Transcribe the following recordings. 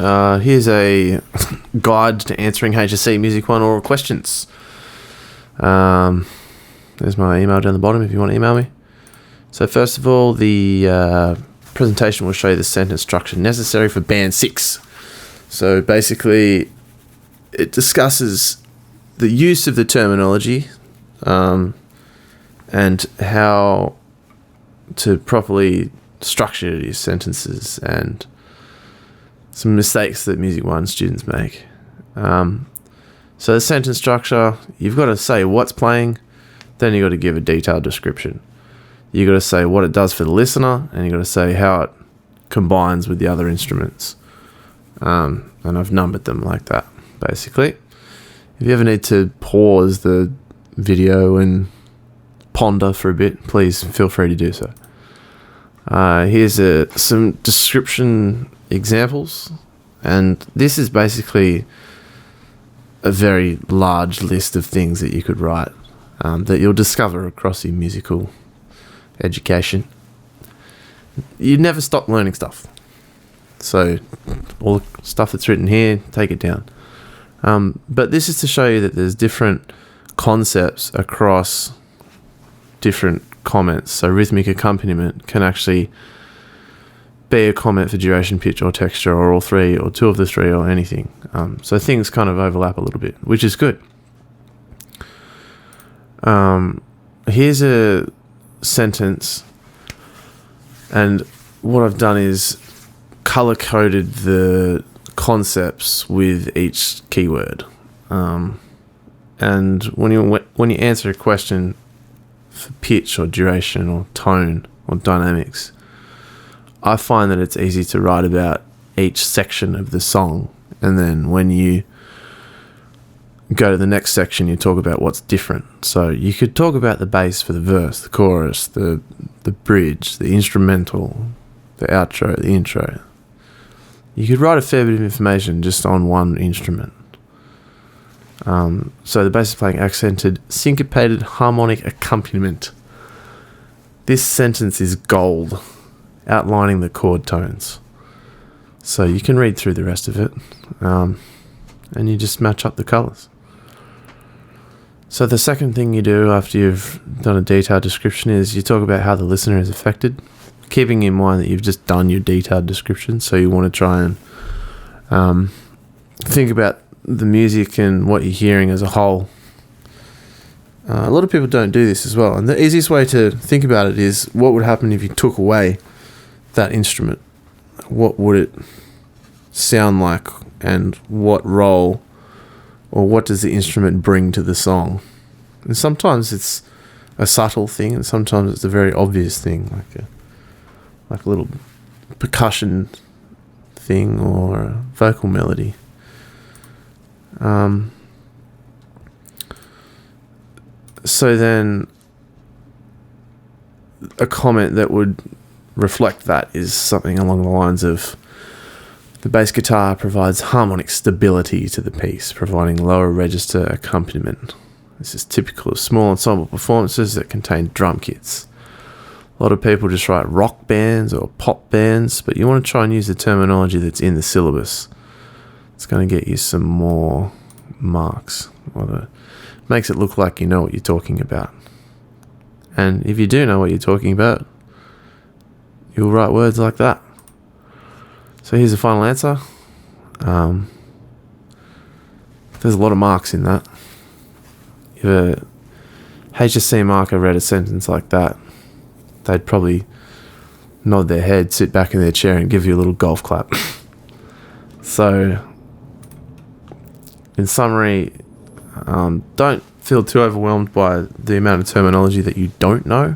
Here's a guide to answering HSC Music 1 oral questions. There's my email down the bottom if you want to email me. So first of all, the presentation will show you the sentence structure necessary for Band 6. So basically, it discusses the use of the terminology and how to properly structure your sentences and some mistakes that Music 1 students make. So the sentence structure, you've got to say what's playing, then you've got to give a detailed description. You've got to say what it does for the listener, and you've got to say how it combines with the other instruments. And I've numbered them like that, basically. If you ever need to pause the video and ponder for a bit, please feel free to do so. Here's some description examples, and this is basically a very large list of things that you could write that you'll discover across your musical education. You never stop learning stuff, so all the stuff that's written here, take it down. But this is to show you that there's different concepts across different comments. So rhythmic accompaniment can actually be a comment for duration, pitch, or texture, or all three, or two of the three, or anything. So things kind of overlap a little bit, which is good. Here's a sentence, and what I've done is color-coded the concepts with each keyword. And when you answer a question for pitch or duration or tone or dynamics, I find that it's easy to write about each section of the song, and then when you go to the next section, you talk about what's different. So you could talk about the bass for the verse, the chorus, the bridge, the instrumental, the outro, the intro. You could write a fair bit of information just on one instrument. So the bass is playing accented, syncopated harmonic accompaniment. This sentence is gold, outlining the chord tones. So you can read through the rest of it, and you just match up the colours. So the second thing you do after you've done a detailed description is you talk about how the listener is affected, keeping in mind that you've just done your detailed description, so you want to try and think about the music and what you're hearing as a whole. A lot of people don't do this as well, and the easiest way to think about it is what would happen if you took away that instrument. What would it sound like, and what role or what does the instrument bring to the song? And sometimes it's a subtle thing, and sometimes it's a very obvious thing, like a little percussion thing or a vocal melody. So then a comment that would reflect that is something along the lines of: the bass guitar provides harmonic stability to the piece, providing lower register accompaniment. This is typical of small ensemble performances that contain drum kits. A lot of people just write rock bands or pop bands, but you want to try and use the terminology that's in the syllabus. It's going to get you some more marks, or makes it look like you know what you're talking about. And if you do know what you're talking about, you'll write words like that. So here's the final answer. There's a lot of marks in that. If a HSC marker read a sentence like that, they'd probably nod their head, sit back in their chair, and give you a little golf clap. So, in summary, don't feel too overwhelmed by the amount of terminology that you don't know,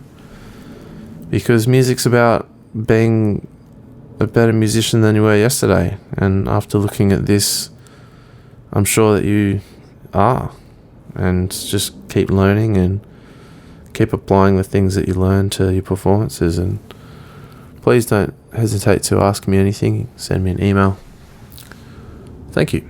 because music's about being a better musician than you were yesterday, and after looking at this, I'm sure that you are. And just keep learning and keep applying the things that you learn to your performances, and please don't hesitate to ask me anything. Send me an email. Thank you.